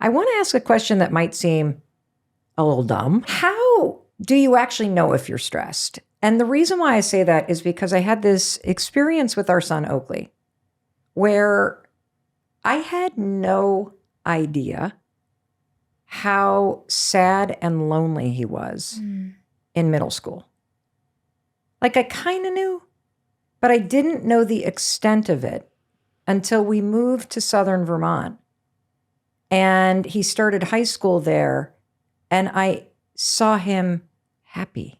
I want to ask a question that might seem a little dumb. How do you actually know if you're stressed? And the reason why I say that is because I had this experience with our son, Oakley, where I had no idea how sad and lonely he was in middle school. Like, I kind of knew, but I didn't know the extent of it until we moved to Southern Vermont. And he started high school there, and I saw him happy.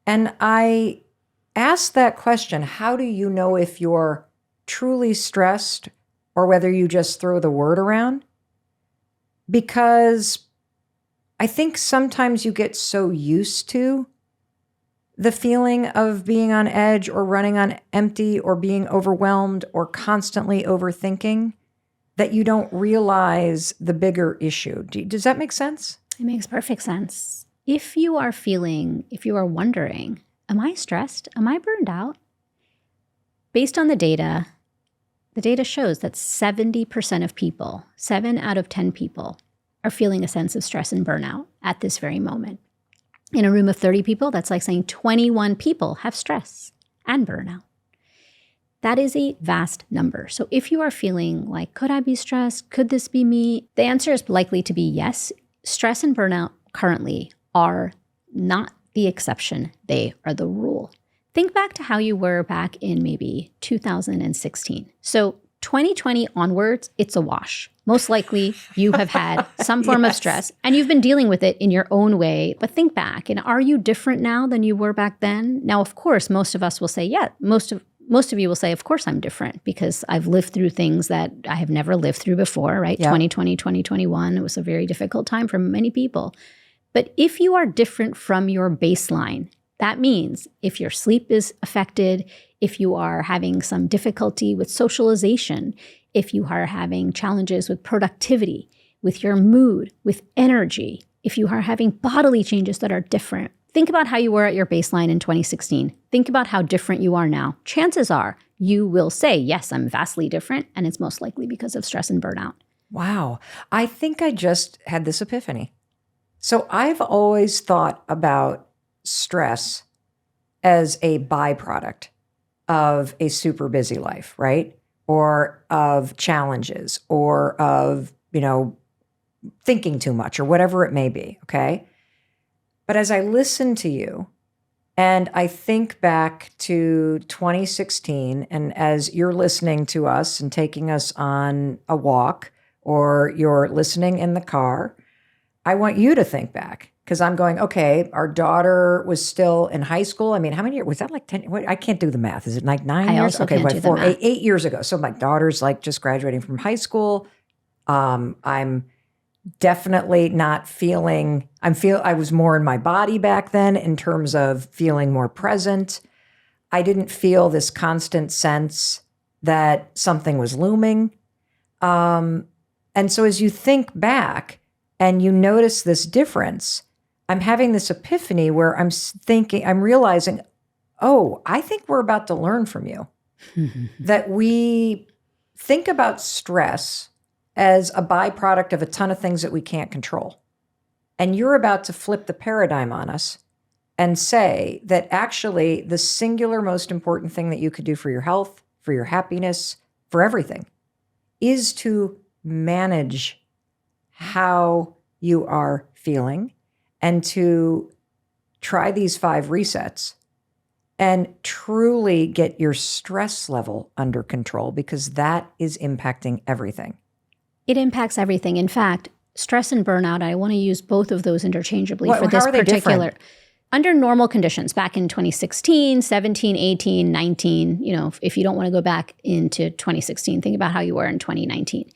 And I asked that question, how do you know if you're truly stressed or whether you just throw the word around? Because I think sometimes you get so used to the feeling of being on edge or running on empty or being overwhelmed or constantly overthinking that you don't realize the bigger issue. Does that make sense? It makes perfect sense. If you are wondering, am I stressed? Am I burned out? Based on the data shows that 70% of people, 7 out of 10 people, are feeling a sense of stress and burnout at this very moment. In a room of 30 people, that's like saying 21 people have stress and burnout. That is a vast number. So if you are feeling like, could I be stressed? Could this be me? The answer is likely to be yes. Stress and burnout currently are not the exception. They are the rule. Think back to how you were back in maybe 2016. So 2020 onwards, it's a wash. Most likely you have had some form of stress and you've been dealing with it in your own way. But think back, and are you different now than you were back then? Now, of course, most of us will say, yeah, most of you will say, of course I'm different because I've lived through things that I have never lived through before, right? Yeah. 2020, 2021, it was a very difficult time for many people. But if you are different from your baseline, that means if your sleep is affected, if you are having some difficulty with socialization, if you are having challenges with productivity, with your mood, with energy, if you are having bodily changes that are different, think about how you were at your baseline in 2016. Think about how different you are now. Chances are you will say, yes, I'm vastly different, and it's most likely because of stress and burnout. Wow. I think I just had this epiphany. So I've always thought about stress as a byproduct of a super busy life, right? Or of challenges or of, thinking too much or whatever it may be, okay? But as I listen to you and I think back to 2016, and as you're listening to us and taking us on a walk or you're listening in the car, I want you to think back because I'm going, okay, our daughter was still in high school. I mean, how many years? Was that like 10? I can't do the math. Is it like 9 years? I also can't do the math. 8 years ago. So my daughter's like just graduating from high school. I'm definitely not feeling, I was more in my body back then in terms of feeling more present. I didn't feel this constant sense that something was looming. And so as you think back and you notice this difference, I'm having this epiphany where I'm realizing, oh, I think we're about to learn from you. That we think about stress as a byproduct of a ton of things that we can't control. And you're about to flip the paradigm on us and say that actually the singular most important thing that you could do for your health, for your happiness, for everything, is to manage how you are feeling and to try these 5 resets and truly get your stress level under control because that is impacting everything. It impacts everything. In fact, stress and burnout, I want to use both of those interchangeably for this how are they particular. Different? Under normal conditions, back in 2016, 17, 18, 19, if you don't want to go back into 2016, think about how you were in 2019.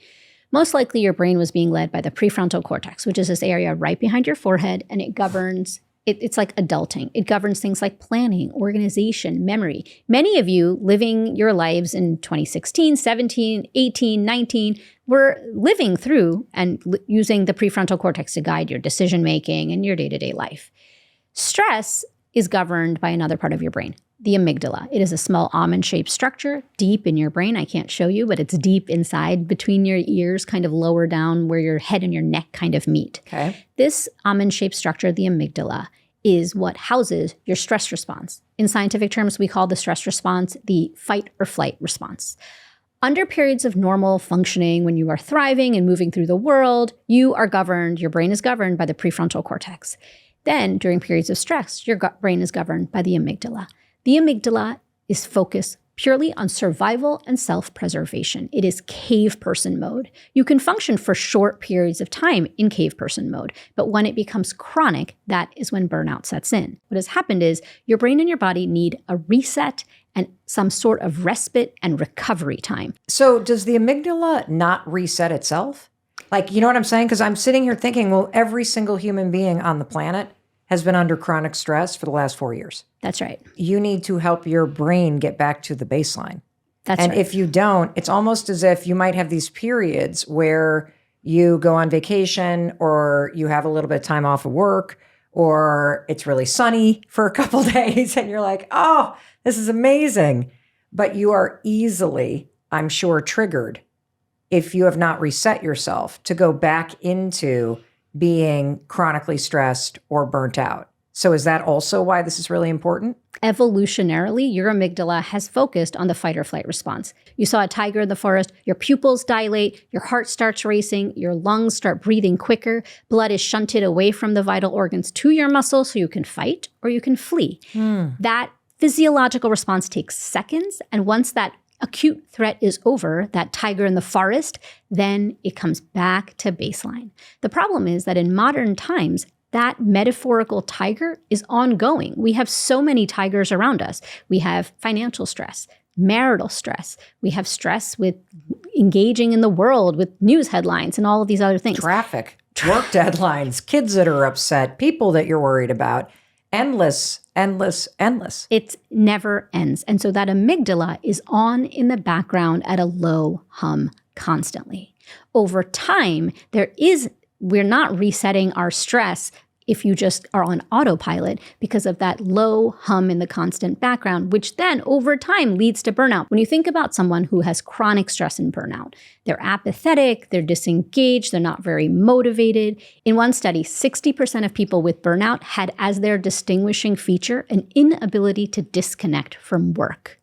Most likely your brain was being led by the prefrontal cortex, which is this area right behind your forehead, and it governs, it's like adulting. It governs things like planning, organization, memory. Many of you living your lives in 2016, 17, 18, 19 were living through and using the prefrontal cortex to guide your decision-making and your day-to-day life. Stress is governed by another part of your brain, the amygdala. It is a small almond-shaped structure deep in your brain. I can't show you, but it's deep inside between your ears, kind of lower down where your head and your neck kind of meet. Okay. This almond-shaped structure, the amygdala, is what houses your stress response. In scientific terms, we call the stress response the fight or flight response. Under periods of normal functioning, when you are thriving and moving through the world, your brain is governed by the prefrontal cortex. Then, during periods of stress, your brain is governed by the amygdala. The amygdala is focused purely on survival and self-preservation. It is cave person mode. You can function for short periods of time in cave person mode, but when it becomes chronic, that is when burnout sets in. What has happened is your brain and your body need a reset and some sort of respite and recovery time. So does the amygdala not reset itself? Like, you know what I'm saying? Because I'm sitting here thinking, well, every single human being on the planet has been under chronic stress for the last 4 years. That's right. You need to help your brain get back to the baseline. That's and right. if you don't, it's almost as if you might have these periods where you go on vacation or you have a little bit of time off of work or it's really sunny for a couple days and you're like, oh, this is amazing. But you are easily, I'm sure, triggered if you have not reset yourself to go back into being chronically stressed or burnt out. So is that also why this is really important? Evolutionarily, your amygdala has focused on the fight or flight response. You saw a tiger in the forest, your pupils dilate, your heart starts racing, your lungs start breathing quicker, blood is shunted away from the vital organs to your muscles so you can fight or you can flee. That physiological response takes seconds, and once that acute threat is over, that tiger in the forest, then it comes back to baseline. The problem is that in modern times, that metaphorical tiger is ongoing. We have so many tigers around us. We have financial stress, marital stress. We have stress with engaging in the world with news headlines and all of these other things. Traffic, work deadlines, kids that are upset, people that you're worried about. Endless. It never ends. And so that amygdala is on in the background at a low hum constantly. Over time, we're not resetting our stress if you just are on autopilot because of that low hum in the constant background, which then over time leads to burnout. When you think about someone who has chronic stress and burnout, they're apathetic, they're disengaged, they're not very motivated. In one study, 60% of people with burnout had as their distinguishing feature an inability to disconnect from work.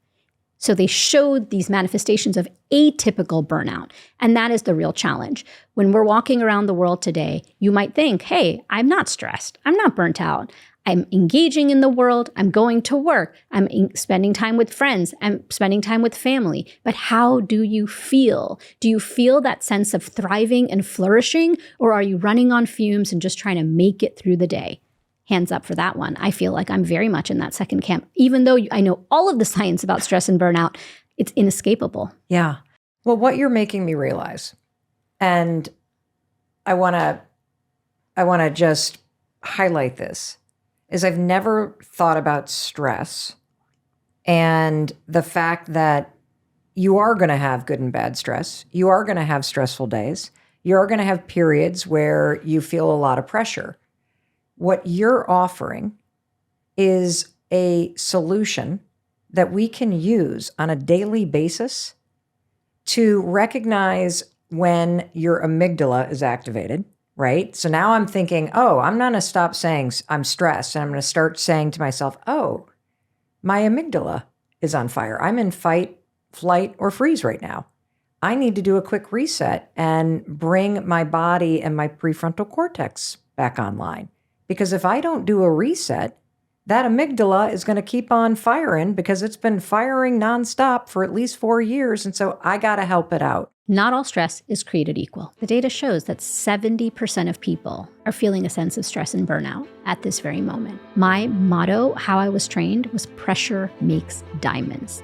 So they showed these manifestations of atypical burnout. And that is the real challenge. When we're walking around the world today, you might think, hey, I'm not stressed. I'm not burnt out. I'm engaging in the world. I'm going to work. I'm spending time with friends. I'm spending time with family. But how do you feel? Do you feel that sense of thriving and flourishing? Or are you running on fumes and just trying to make it through the day? Hands up for that one. I feel like I'm very much in that second camp. Even though I know all of the science about stress and burnout, it's inescapable. Yeah. Well, what you're making me realize, and I want to just highlight this, is I've never thought about stress and the fact that you are going to have good and bad stress. You are going to have stressful days. You are going to have periods where you feel a lot of pressure. What you're offering is a solution that we can use on a daily basis to recognize when your amygdala is activated, right? So now I'm thinking, oh, I'm going to stop saying I'm stressed, and I'm going to start saying to myself, oh, my amygdala is on fire. I'm in fight, flight, or freeze right now. I need to do a quick reset and bring my body and my prefrontal cortex back online. Because if I don't do a reset, that amygdala is going to keep on firing because it's been firing nonstop for at least 4 years. And so I got to help it out. Not all stress is created equal. The data shows that 70% of people are feeling a sense of stress and burnout at this very moment. My motto, how I was trained, was pressure makes diamonds.